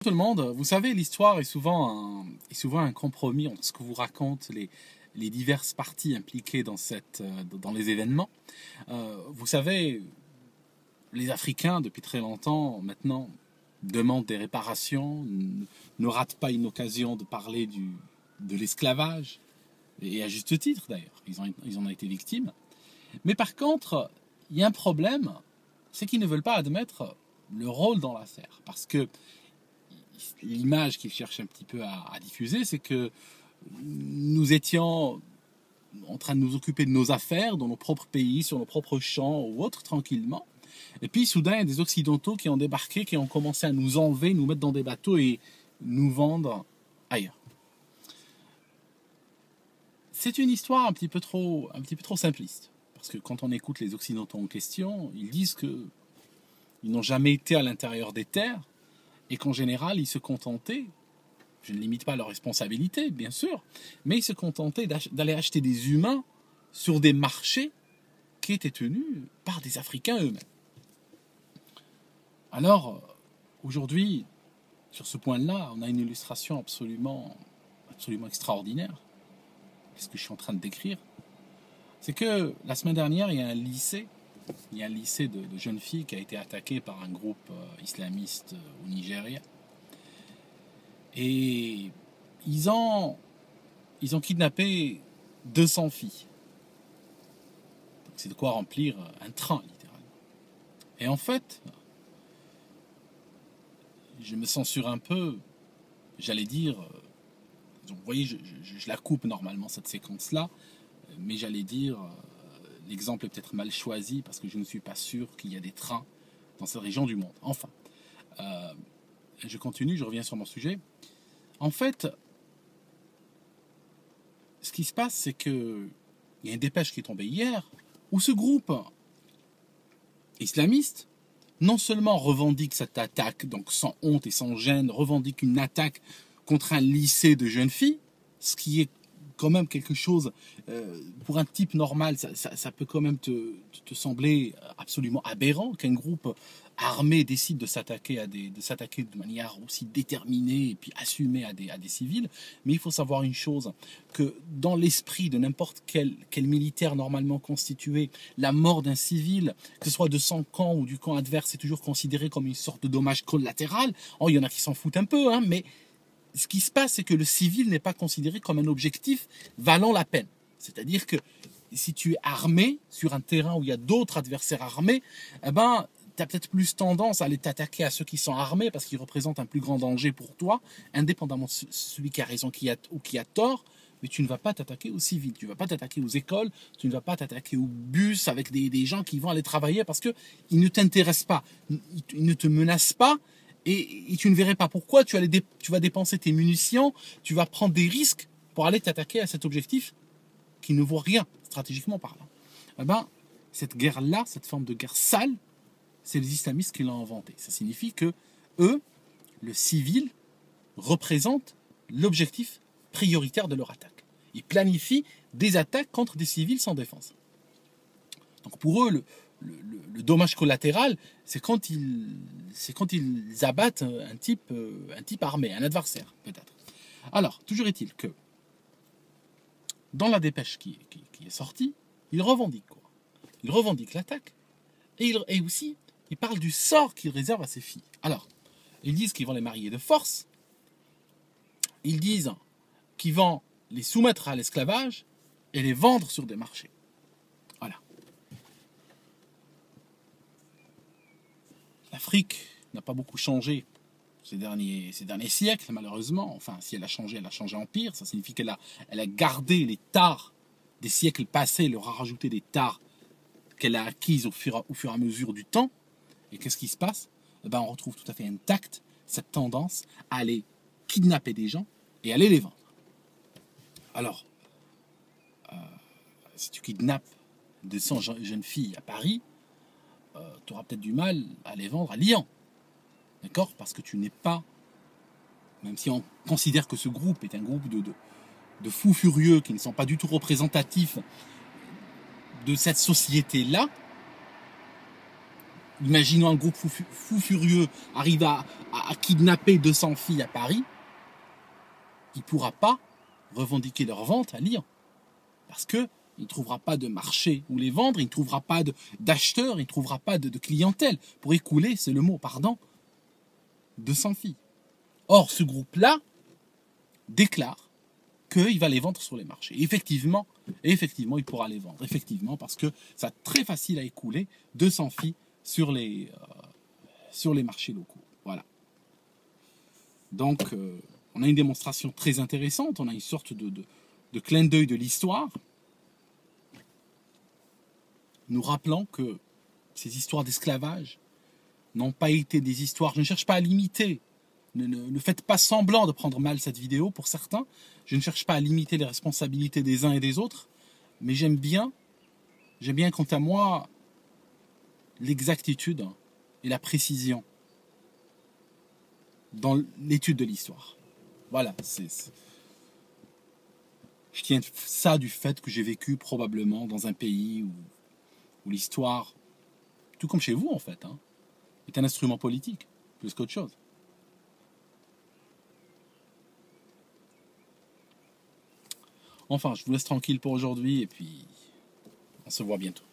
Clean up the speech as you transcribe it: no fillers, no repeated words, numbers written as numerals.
Tout le monde, vous savez, l'histoire est souvent un compromis entre ce que vous racontent les diverses parties impliquées dans les événements. Vous savez, les Africains, depuis très longtemps maintenant, demandent des réparations, ne ratent pas une occasion de parler de l'esclavage, et à juste titre d'ailleurs, ils en ont été victimes. Mais par contre, il y a un problème, c'est qu'ils ne veulent pas admettre le rôle dans l'affaire, parce que l'image qu'ils cherchent un petit peu à diffuser, c'est que nous étions en train de nous occuper de nos affaires dans nos propres pays, sur nos propres champs ou autres, tranquillement. Et puis soudain, il y a des Occidentaux qui ont débarqué, qui ont commencé à nous enlever, nous mettre dans des bateaux et nous vendre ailleurs. C'est une histoire un petit peu trop simpliste. Parce que quand on écoute les Occidentaux en question, ils disent qu'ils n'ont jamais été à l'intérieur des terres, et qu'en général, ils se contentaient, je ne limite pas leur responsabilité, bien sûr, mais ils se contentaient d'aller acheter des humains sur des marchés qui étaient tenus par des Africains eux-mêmes. Alors, aujourd'hui, sur ce point-là, on a une illustration absolument extraordinaire. Qu'est-ce que je suis en train de décrire? C'est que la semaine dernière, il y a un lycée de jeunes filles qui a été attaqué par un groupe islamiste au Nigeria. Et ils ont kidnappé 200 filles. C'est de quoi remplir un train, littéralement. Et en fait, je me censure un peu, j'allais dire, vous voyez, je la coupe normalement, cette séquence-là, mais j'allais dire, l'exemple est peut-être mal choisi parce que je ne suis pas sûr qu'il y a des trains dans cette région du monde. Enfin, je continue, je reviens sur mon sujet. En fait, ce qui se passe, c'est qu'il y a une dépêche qui est tombée hier où ce groupe islamiste non seulement revendique cette attaque, donc sans honte et sans gêne, revendique une attaque contre un lycée de jeunes filles, ce qui est quand même quelque chose, pour un type normal, ça peut quand même te sembler absolument aberrant qu'un groupe armé décide de s'attaquer de manière aussi déterminée et puis assumée à des civils. Mais il faut savoir une chose, que dans l'esprit de n'importe quel militaire normalement constitué, la mort d'un civil, que ce soit de son camp ou du camp adverse, est toujours considéré comme une sorte de dommage collatéral. Oh, il y en a qui s'en foutent un peu, hein, mais ce qui se passe, c'est que le civil n'est pas considéré comme un objectif valant la peine. C'est-à-dire que si tu es armé sur un terrain où il y a d'autres adversaires armés, eh ben, tu as peut-être plus tendance à aller t'attaquer à ceux qui sont armés parce qu'ils représentent un plus grand danger pour toi, indépendamment de celui qui a raison ou qui a tort, mais tu ne vas pas t'attaquer aux civils, tu ne vas pas t'attaquer aux écoles, tu ne vas pas t'attaquer aux bus avec des gens qui vont aller travailler parce qu'ils ne t'intéressent pas, ils ne te menacent pas. Et tu ne verrais pas pourquoi tu vas dépenser tes munitions, tu vas prendre des risques pour aller t'attaquer à cet objectif qui ne vaut rien, stratégiquement parlant. Eh ben, cette guerre-là, cette forme de guerre sale, c'est les islamistes qui l'ont inventée. Ça signifie que eux, le civil, représentent l'objectif prioritaire de leur attaque. Ils planifient des attaques contre des civils sans défense. Donc pour eux, le dommage collatéral, c'est quand ils abattent un type armé, un adversaire, peut-être. Alors, toujours est-il que, dans la dépêche qui est sortie, ils revendiquent quoi? Ils revendiquent l'attaque, et aussi, ils parlent du sort qu'ils réservent à ces filles. Alors, ils disent qu'ils vont les marier de force, ils disent qu'ils vont les soumettre à l'esclavage et les vendre sur des marchés. Voilà. L'Afrique n'a pas beaucoup changé ces derniers siècles, malheureusement. Enfin, si elle a changé en pire. Ça signifie qu'elle a gardé les tares des siècles passés, leur a rajouté des tares qu'elle a acquises au fur et à mesure du temps. Et qu'est-ce qui se passe? Eh ben, on retrouve tout à fait intacte cette tendance à aller kidnapper des gens et aller les vendre. Alors, si tu kidnappes 200 jeunes filles à Paris, tu auras peut-être du mal à les vendre à Lyon. D'accord? Parce que tu n'es pas, même si on considère que ce groupe est un groupe de fous furieux qui ne sont pas du tout représentatifs de cette société-là, imaginons un groupe fou furieux arrive à kidnapper 200 filles à Paris, il ne pourra pas revendiquer leur vente à Lyon. Parce qu'il ne trouvera pas de marché où les vendre, il ne trouvera pas d'acheteurs, il ne trouvera pas de clientèle pour écouler, c'est le mot, pardon, 200 filles. Or, ce groupe-là déclare qu'il va les vendre sur les marchés. Et effectivement, il pourra les vendre. Effectivement, parce que c'est très facile à écouler 200 filles sur les marchés locaux. Voilà. Donc, on a une démonstration très intéressante. On a une sorte de clin d'œil de l'histoire, nous rappelant que ces histoires d'esclavage n'ont pas été des histoires... Je ne cherche pas à limiter. Ne faites pas semblant de prendre mal cette vidéo pour certains. Je ne cherche pas à limiter les responsabilités des uns et des autres. Mais j'aime bien, quant à moi, l'exactitude et la précision dans l'étude de l'histoire. Voilà, je tiens ça du fait que j'ai vécu probablement dans un pays où l'histoire, tout comme chez vous en fait, est un instrument politique, plus qu'autre chose. Enfin, je vous laisse tranquille pour aujourd'hui et puis on se voit bientôt.